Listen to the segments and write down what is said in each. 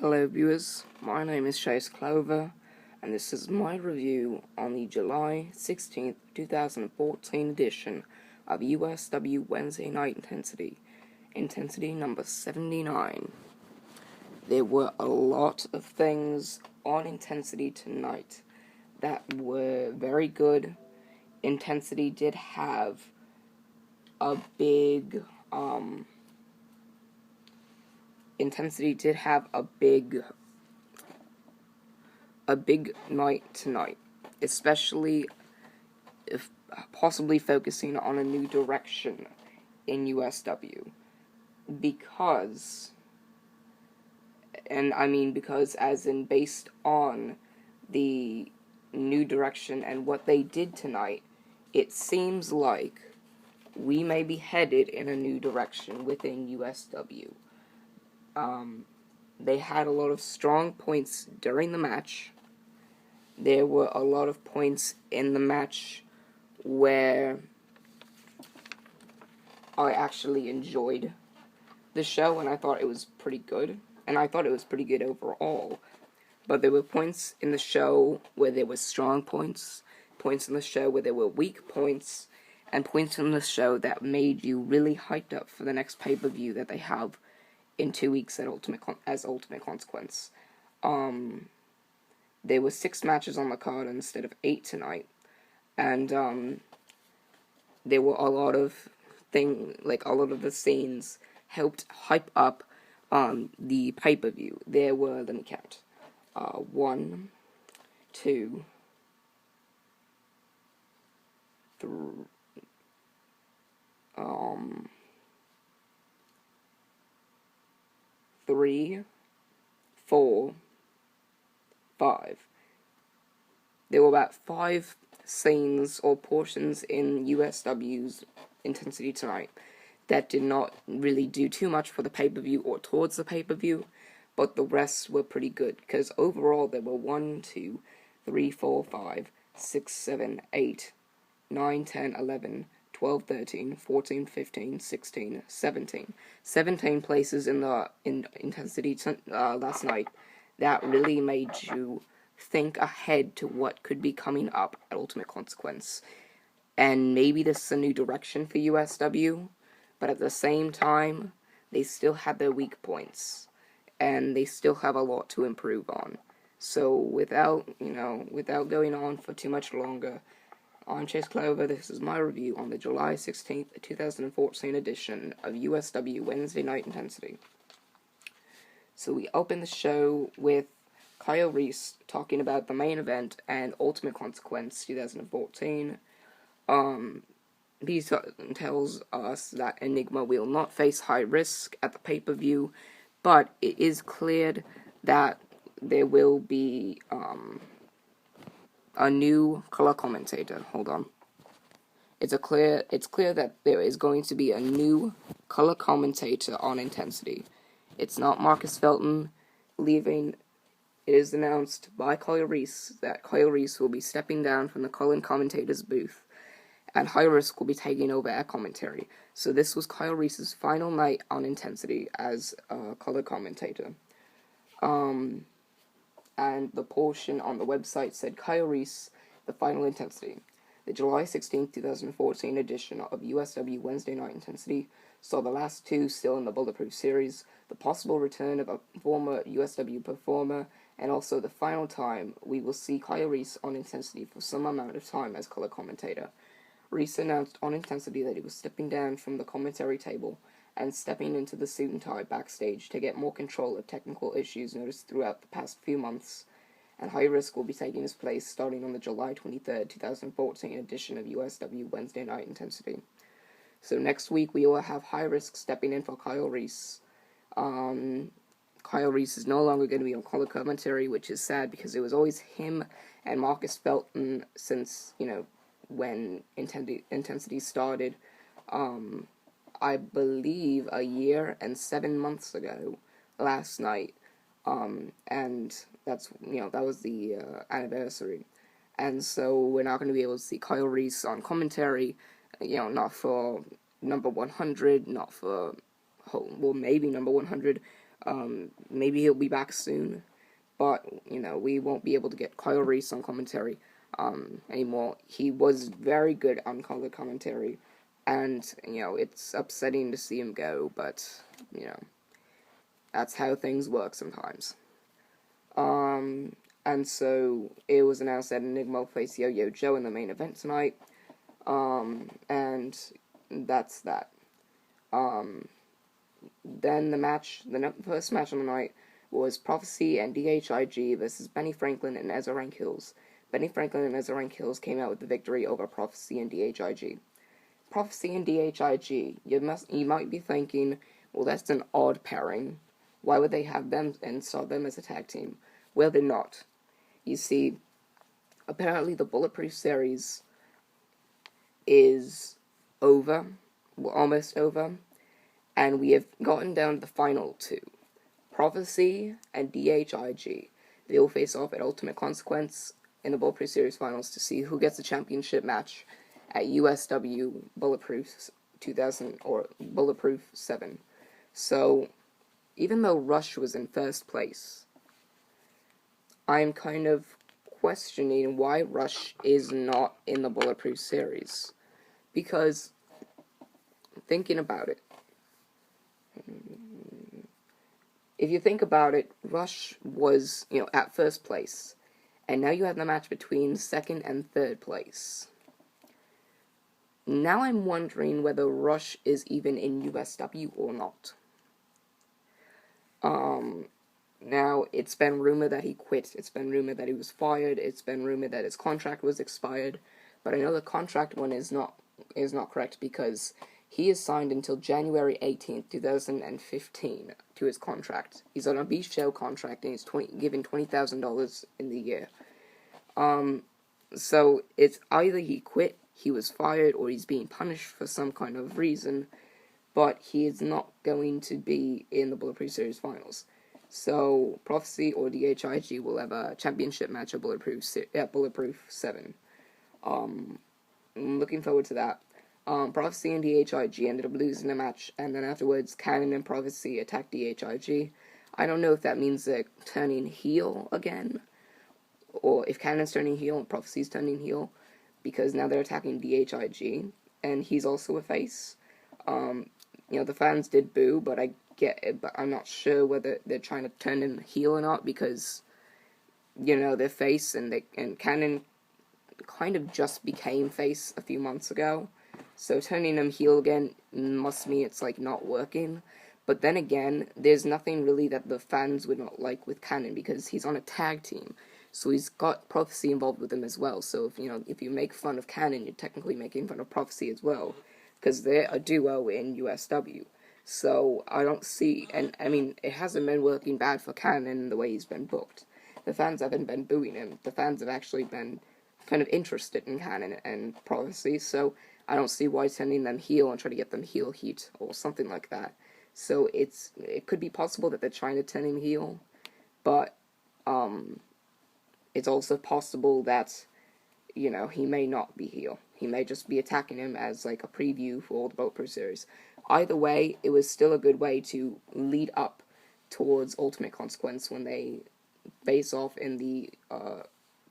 Hello viewers, my name is Chase Clover, and this is my review on the July 16th, 2014 edition of USW Wednesday Night Intensity number 79. There were a lot of things on Intensity tonight that were very good. Intensity did have a big, night tonight, especially if possibly focusing on a new direction in USW, because as in based on the new direction and what they did tonight, it seems like we may be headed in a new direction within USW. They had a lot of strong points during the match. There were a lot of points in the match where I actually enjoyed the show, and I thought it was pretty good. And I thought it was pretty good overall. But there were points in the show where there were strong points, points in the show where there were weak points, and points in the show that made you really hyped up for the next pay-per-view that they have in 2 weeks as Ultimate Consequence. There were 6 matches on the card instead of 8 tonight, and there were a lot of the scenes helped hype up the pay-per-view. There were, let me count, 1, 2, 3, 4, 5. There were about 5 scenes or portions in USW's Intensity tonight that did not really do too much for the pay-per-view or towards the pay-per-view, but the rest were pretty good, because overall there were 1, 2, 3, 4, 5, 6, 7, 8, 9, 10, 11, 12, 13, 14, 15, 16, 17. 17 places in Intensity last night that really made you think ahead to what could be coming up at Ultimate Consequence. And maybe this is a new direction for USW, but at the same time, they still had their weak points, and they still have a lot to improve on. So without going on for too much longer, I'm Chase Clover. This is my review on the July 16th, 2014 edition of USW Wednesday Night Intensity. So we open the show with Kyle Reese talking about the main event and Ultimate Consequence 2014. He tells us that Enigma will not face high risk at the pay-per-view, but it is cleared that there will be a new color commentator. Hold on. It's clear that there is going to be a new color commentator on Intensity. It's not Marcus Felton leaving. It is announced by Kyle Reese that Kyle Reese will be stepping down from the color commentator's booth, and High Risk will be taking over at commentary. So this was Kyle Reese's final night on Intensity as a color commentator. And the portion on the website said Kyle Reese, the final Intensity. The July 16th, 2014 edition of USW Wednesday Night Intensity saw the last 2 still in the Bulletproof series, the possible return of a former USW performer, and also the final time we will see Kyle Reese on Intensity for some amount of time as color commentator. Reese announced on Intensity that he was stepping down from the commentary table and stepping into the suit and tie backstage to get more control of technical issues noticed throughout the past few months, and High Risk will be taking his place starting on the July 23rd, 2014 edition of USW Wednesday Night Intensity. So next week we will have High Risk stepping in for Kyle Reese. Kyle Reese is no longer going to be on color commentary, which is sad because it was always him and Marcus Felton since, when Intensity started, I believe a year and 7 months ago last night, and that was the anniversary, and so we're not going to be able to see Kyle Reese on commentary, not for number 100, not for, maybe number 100, Maybe he'll be back soon, but, we won't be able to get Kyle Reese on commentary anymore. He was very good on color commentary, and, it's upsetting to see him go, but, that's how things work sometimes. And so it was announced that Enigma will face Yo-Yo Joe in the main event tonight, and that's that. Then the first match on the night was Prophecy and DHIG versus Benny Franklin and Ezra Rank Hills. Benny Franklin and Ezra Rank Hills came out with the victory over Prophecy and DHIG. Prophecy and DHIG, you might be thinking, well, that's an odd pairing. Why would they have them and start them as a tag team? Well, they're not. You see, apparently the Bulletproof series is over, almost over, and we have gotten down to the final two, Prophecy and DHIG. They will face off at Ultimate Consequence in the Bulletproof Series finals to see who gets the championship match at USW Bulletproof 2000 or Bulletproof 7. So, even though Rush was in first place, I'm kind of questioning why Rush is not in the Bulletproof series. Because, thinking about it, if you think about it, Rush was, at first place. And now you have the match between second and third place. Now I'm wondering whether Rush is even in USW or not. Now, it's been rumored that he quit, it's been rumored that he was fired, it's been rumored that his contract was expired, but I know the contract one is not correct because he is signed until January 18th, 2015 to his contract. He's on a Beast Show contract and he's given $20,000 in the year. So it's either he quit, he was fired, or he's being punished for some kind of reason, but he is not going to be in the Bulletproof Series finals. So, Prophecy or DHIG will have a championship match at Bulletproof 7. I'm looking forward to that. Prophecy and DHIG ended up losing the match, and then afterwards, Cannon and Prophecy attacked DHIG. I don't know if that means they're turning heel again, or if Cannon's turning heel and Prophecy's turning heel, because now they're attacking DHIG, and he's also a face. The fans did boo, but I get it, but I'm not sure whether they're trying to turn him heel or not, because, they're face, and Cannon kind of just became face a few months ago, so turning him heel again must mean it's, not working. But then again, there's nothing really that the fans would not like with Cannon, because he's on a tag team, so he's got Prophecy involved with him as well, so if you make fun of Cannon, you're technically making fun of Prophecy as well, because they're a duo in USW. So, I don't see, and I mean, it hasn't been working bad for Cannon the way he's been booked. The fans haven't been booing him. The fans have actually been kind of interested in Cannon and Prophecy, so I don't see why sending them heel and try to get them heel heat or something like that. So, it could be possible that they're trying to turn him heel, but, it's also possible that, he may not be heel. He may just be attacking him as, a preview for the Bulletproof series. Either way, it was still a good way to lead up towards Ultimate Consequence when they face off in the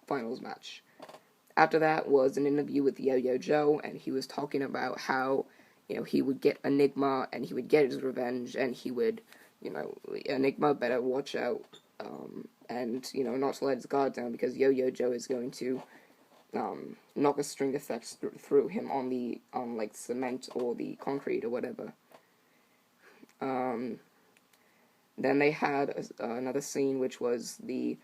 finals match. After that was an interview with Yo-Yo Joe, and he was talking about how, he would get Enigma, and he would get his revenge, and he would, Enigma better watch out, and, not to let his guard down, because Yo-Yo Joe is going to knock a string effects through him on cement or the concrete or whatever. Then they had another scene, which was the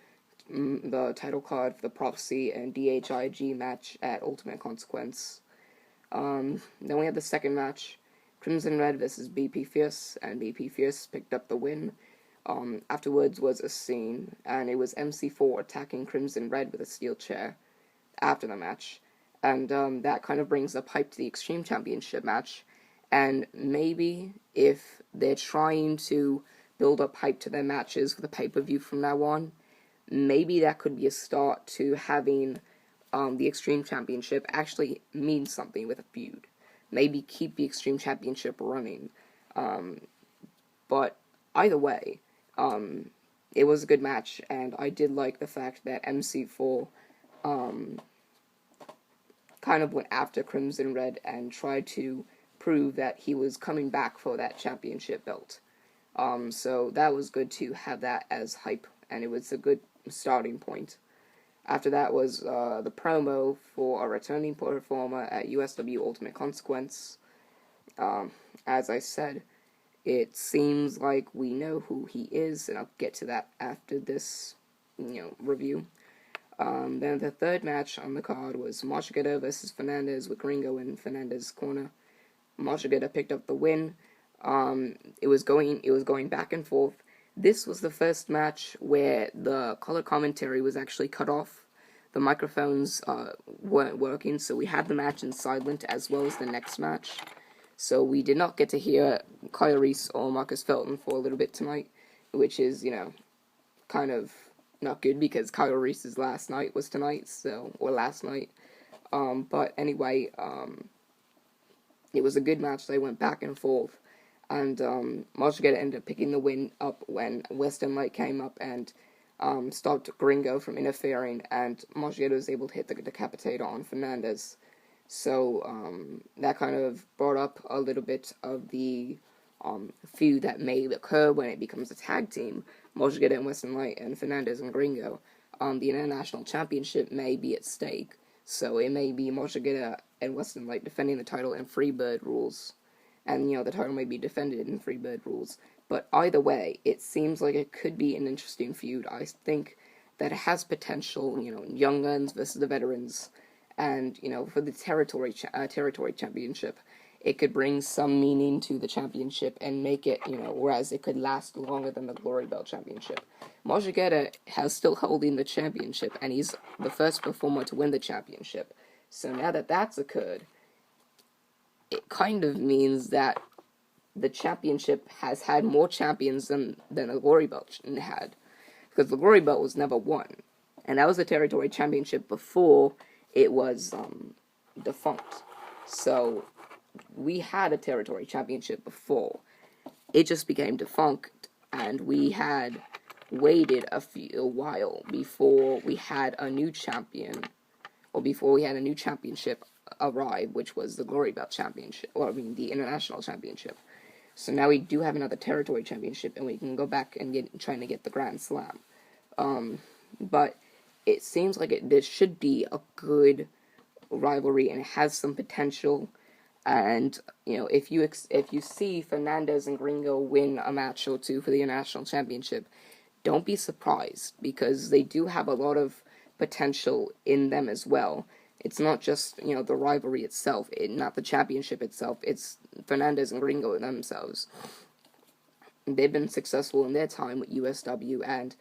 title card for the Prophecy and DHIG match at Ultimate Consequence. Then we had the second match, Crimson Red versus BP Fierce, and BP Fierce picked up the win. Afterwards was a scene, and it was MC4 attacking Crimson Red with a steel chair after the match, and that kind of brings up hype to the Extreme Championship match, and maybe if they're trying to build up hype to their matches for the pay-per-view from now on, maybe that could be a start to having the Extreme Championship actually mean something with a feud. Maybe keep the Extreme Championship running, but either way, It was a good match, and I did like the fact that MC4 kind of went after Crimson Red and tried to prove that he was coming back for that championship belt. So that was good to have that as hype, and it was a good starting point. After that was the promo for a returning performer at USW Ultimate Consequence. As I said, it seems like we know who he is, and I'll get to that after this, review. Then the third match on the card was Machigeta versus Fernandez with Gringo in Fernandez's corner. Machigeta picked up the win. It was going back and forth. This was the first match where the color commentary was actually cut off. The microphones weren't working, so we had the match in silent as well as the next match. So we did not get to hear Kyle Reese or Marcus Felton for a little bit tonight, which is, kind of not good because Kyle Reese's last night was tonight, or last night. But anyway, it was a good match. They went back and forth. And Machigeta ended up picking the win up when Western Light came up and stopped Gringo from interfering, and Machigeta was able to hit the decapitator on Fernandez. So that kind of brought up a little bit of the feud that may occur when it becomes a tag team. Machigeta and Western Light and Fernandez and Gringo. The International Championship may be at stake, so it may be Machigeta and Western Light defending the title in Freebird rules. And, the title may be defended in Freebird rules. But either way, it seems like it could be an interesting feud. I think that it has potential, young guns versus the veterans. And, for the territory championship, it could bring some meaning to the championship and make it, whereas it could last longer than the Glory Belt championship. Machigeta has still holding the championship, and he's the first performer to win the championship. So now that that's occurred, it kind of means that the championship has had more champions than the Glory Belt had. Because the Glory Belt was never won. And that was the territory championship before it was defunct. So we had a territory championship before. It just became defunct, and we had waited a while before we had a new champion, or before we had a new championship arrive, which was the Glory Belt Championship, the International Championship. So now we do have another territory championship, and we can go back and trying to get the Grand Slam. But it seems like this should be a good rivalry, and it has some potential. And if you see Fernandez and Gringo win a match or two for the International Championship, don't be surprised, because they do have a lot of potential in them as well. It's not just, the rivalry itself, not the championship itself, it's Fernandez and Gringo themselves. They've been successful in their time with USW, and,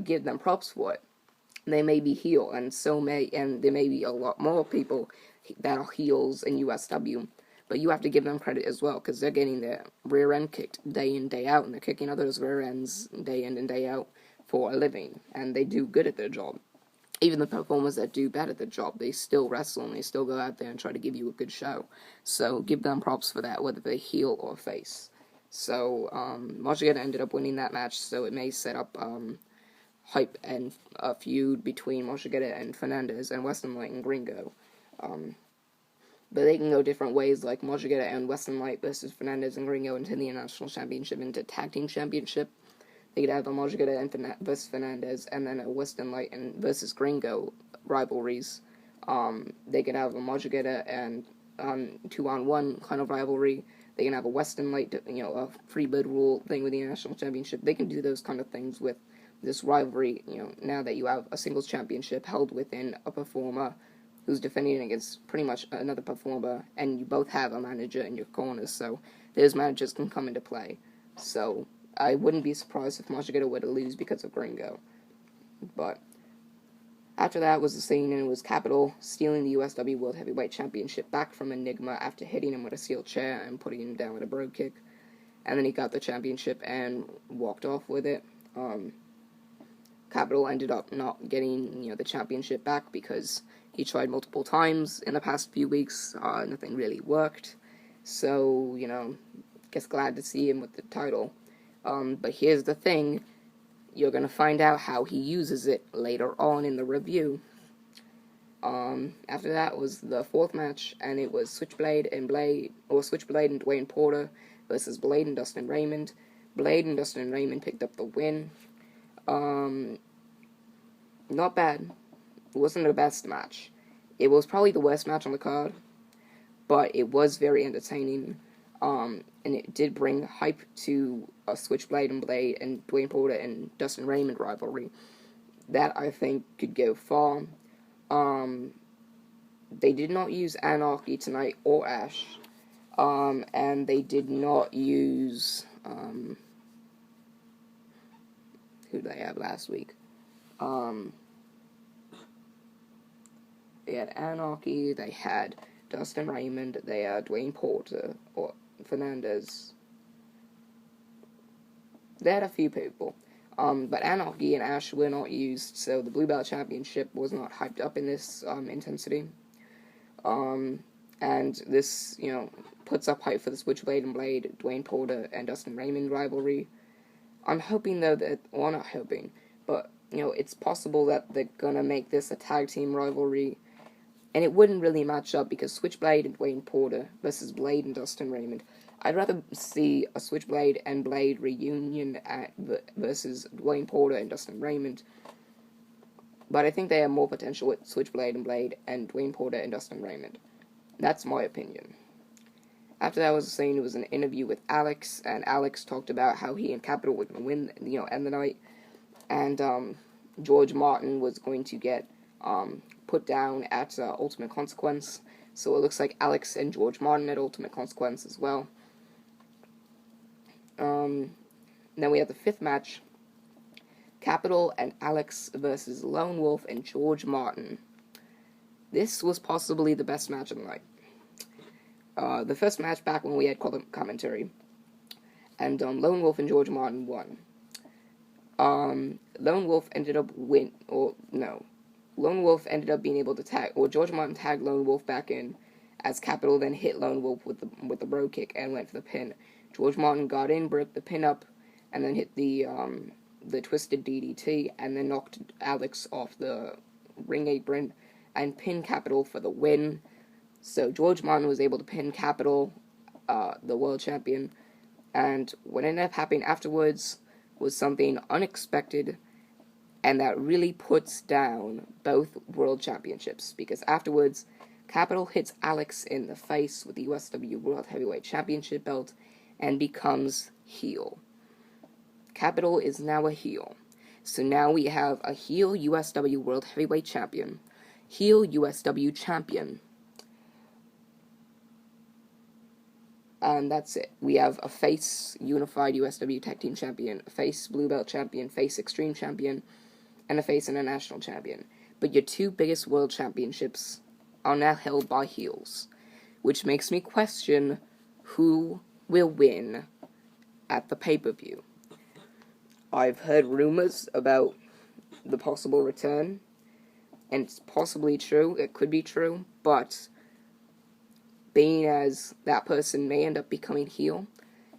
give them props for it. They may be heel, and there may be a lot more people that are heels in USW, but you have to give them credit as well, because they're getting their rear end kicked day in, day out, and they're kicking others' rear ends day in and day out for a living, and they do good at their job. Even the performers that do bad at the job, they still wrestle and they still go out there and try to give you a good show. So give them props for that, whether they heel or face. So Machigeta ended up winning that match, so it may set up hype and a feud between Machigeta and Fernandez and Western Light and Gringo. But they can go different ways, like Machigeta and Western Light versus Fernandez and Gringo into the International Championship, into Tag Team Championship. They could have a Machigeta versus Fernandez, and then a Western Light versus Gringo rivalries. They could have a Machigeta and 2-on-1 kind of rivalry. They can have a Western Light, a Freebird rule thing with the National Championship. They can do those kind of things with this rivalry, now that you have a singles championship held within a performer who's defending against pretty much another performer, and you both have a manager in your corners, so those managers can come into play. So I wouldn't be surprised if Machigeta were to lose because of Gringo. But after that was the scene, and it was Capital stealing the USW World Heavyweight Championship back from Enigma after hitting him with a steel chair and putting him down with a brogue kick. And then he got the championship and walked off with it. Capital ended up not getting, the championship back because he tried multiple times in the past few weeks. Nothing really worked. So, guess glad to see him with the title. But here's the thing. you're going to find out how he uses it later on in the review. After that was the fourth match, and it was Switchblade and Dwayne Porter versus Blade and Dustin Raymond. Blade and Dustin Raymond picked up the win. Not bad. It wasn't the best match. It was probably the worst match on the card, but it was very entertaining. And it did bring hype to a Switchblade and Blade and Dwayne Porter and Dustin Raymond rivalry that I think could go far. They did not use Anarchy tonight or Ash, and they did not use, who did they have last week? They had Anarchy, they had Dustin Raymond, they had Dwayne Porter, or Fernandez. They had a few people. But Anarchy and Ash were not used, so the Blue Belt Championship was not hyped up in this intensity. And this, puts up hype for the Switchblade and Blade, Dwayne Porter and Dustin Raymond rivalry. I'm hoping, though, not hoping, but, it's possible that they're gonna make this a tag team rivalry, and it wouldn't really match up because Switchblade and Dwayne Porter versus Blade and Dustin Raymond. I'd rather see a Switchblade and Blade reunion versus Dwayne Porter and Dustin Raymond. But I think they have more potential with Switchblade and Blade and Dwayne Porter and Dustin Raymond. That's my opinion. After that was an interview with Alex, and Alex talked about how he and Capital were going to win, end the night. And George Martin was going to get put down at Ultimate Consequence. So it looks like Alex and George Martin at Ultimate Consequence as well. Then we have the fifth match, Capital and Alex versus Lone Wolf and George Martin. This was possibly the best match of the night. The first match back when we had commentary, and Lone Wolf and George Martin won. Lone Wolf ended up Lone Wolf ended up being able to tag, or George Martin tagged Lone Wolf back in, as Capital then hit Lone Wolf with the bro kick and went for the pin. George Martin got in, broke the pin up, and then hit the twisted DDT, and then knocked Alex off the ring apron and pinned Capital for the win. So George Martin was able to pin Capital, the world champion, and what ended up happening afterwards was something unexpected, and that really puts down both world championships, because afterwards, Capital hits Alex in the face with the USW World Heavyweight Championship belt and becomes heel. Capital is now a heel. So now we have a heel USW World Heavyweight Champion, heel USW Champion. And that's it. We have a face Unified USW Tag Team Champion, a face Blue Belt Champion, face Extreme Champion, and a face International Champion. But your two biggest world championships are now held by heels, which makes me question who will win at the pay-per-view. I've heard rumors about the possible return, and it's possibly true, it could be true, but being as that person may end up becoming heel,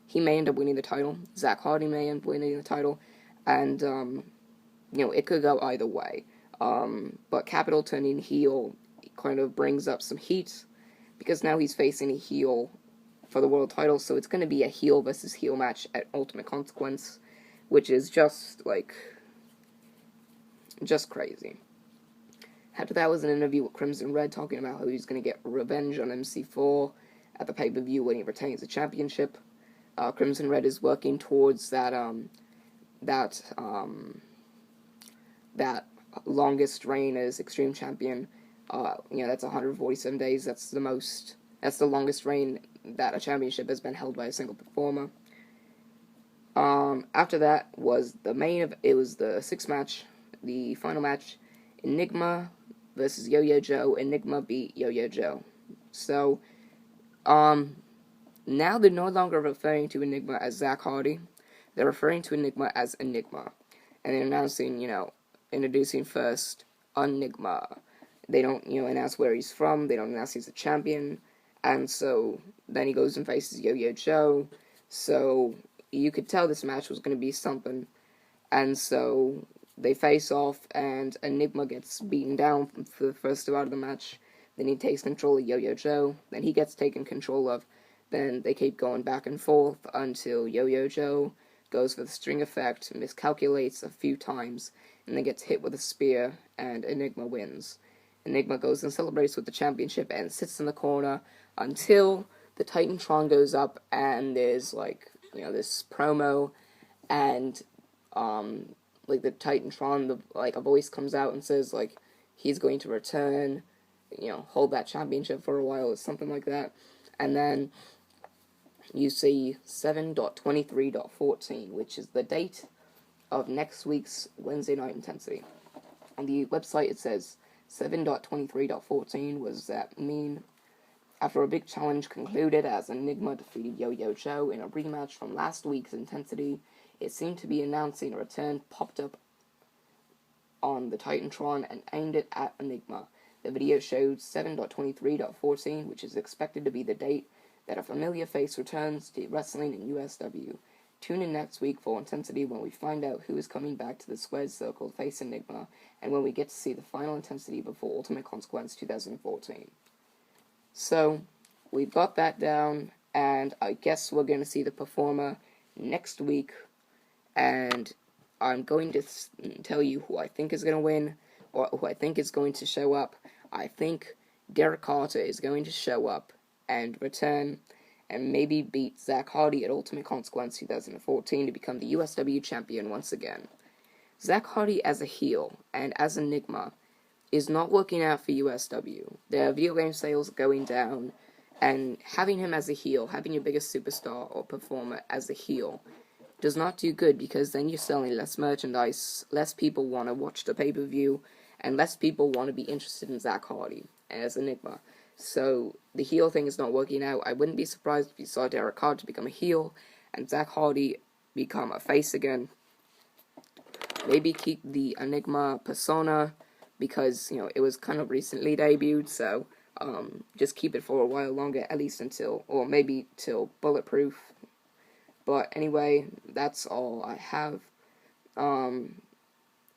he may end up winning the title, Zach Hardy may end up winning the title, and, it could go either way. But Capital turning heel kind of brings up some heat, because now he's facing a heel for the world title, so it's going to be a heel versus heel match at Ultimate Consequence, which is just crazy. After that was an interview with Crimson Red talking about how he's going to get revenge on MC4 at the pay-per-view when he retains the championship. Crimson Red is working towards that longest reign as Extreme Champion. That's 147 days. That's the longest reign that a championship has been held by a single performer. After that was it was the sixth match, the final match, Enigma versus Yo-Yo Joe. Enigma beat Yo-Yo Joe. So, now they're no longer referring to Enigma as Zach Hardy. They're referring to Enigma as Enigma. And they're announcing, introducing first Enigma. They don't, announce where he's from. They don't announce he's a champion. And so, then he goes and faces Yo-Yo Joe. So, you could tell this match was going to be something. And so they face off, and Enigma gets beaten down for the first two out of the match. Then he takes control of Yo-Yo Joe. Then he gets taken control of. Then they keep going back and forth until Yo-Yo Joe goes for the string effect, miscalculates a few times, and then gets hit with a spear, and Enigma wins. Enigma goes and celebrates with the championship and sits in the corner until the Titantron goes up, and there's, like, this promo, and like the Titantron, a voice comes out and says, like, he's going to return, hold that championship for a while, or something like that. And then you see 7.23.14, which is the date of next week's Wednesday Night Intensity. On the website it says 7.23.14 was that mean after a big challenge concluded as Enigma defeated Yo-Yo Joe in a rematch from last week's Intensity, it seemed to be announcing a return popped up on the Titantron and aimed it at Enigma. The video showed 7.23.14, which is expected to be the date that a familiar face returns to wrestling in USW. Tune in next week for Intensity when we find out who is coming back to the squared circle to face Enigma, and when we get to see the final Intensity before Ultimate Consequence 2014. So, we've got that down, and I guess we're going to see the performer next week, and I'm going to tell you who I think is going to win, or who I think is going to show up. I think Derek Carter is going to show up and return, and maybe beat Zach Hardy at Ultimate Consequence 2014 to become the USW champion once again. Zach Hardy as a heel, and as Enigma, is not working out for USW. Their video game sales are going down, and having him as a heel, having your biggest superstar or performer as a heel, does not do good, because then you're selling less merchandise, less people want to watch the pay-per-view, and less people want to be interested in Zach Hardy as Enigma. So the heel thing is not working out. I wouldn't be surprised if you saw Derek Carter become a heel, and Zach Hardy become a face again. Maybe keep the Enigma persona, because, it was kind of recently debuted, so just keep it for a while longer, at least until, or maybe till Bulletproof. But anyway, that's all I have. And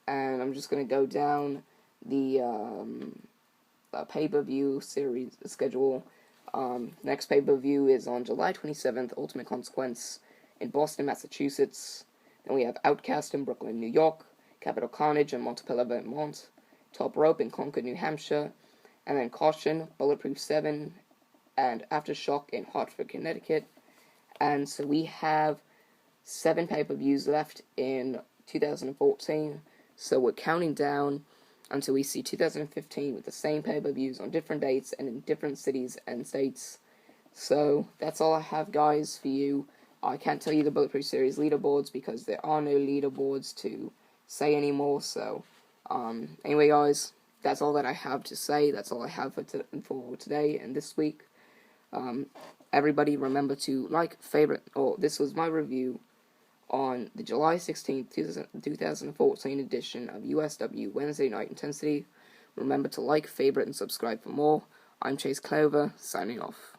I'm just going to go down the pay-per-view series schedule. Next pay-per-view is on July 27th, Ultimate Consequence in Boston, Massachusetts. Then we have Outcast in Brooklyn, New York, Capital Carnage in Montpelier, Vermont, Top Rope in Concord, New Hampshire, and then Caution, Bulletproof 7, and Aftershock in Hartford, Connecticut. And so we have 7 pay-per-views left in 2014, so we're counting down until we see 2015 with the same pay-per-views on different dates and in different cities and states. So that's all I have, guys, for you. I can't tell you the Bulletproof Series leaderboards because there are no leaderboards to say anymore, so anyway, guys, that's all that I have to say. That's all I have for today and this week. Everybody remember to like, favorite, this was my review on the July 16th, 2014 edition of USW Wednesday Night Intensity. Remember to like, favorite, and subscribe for more. I'm Chase Clover, signing off.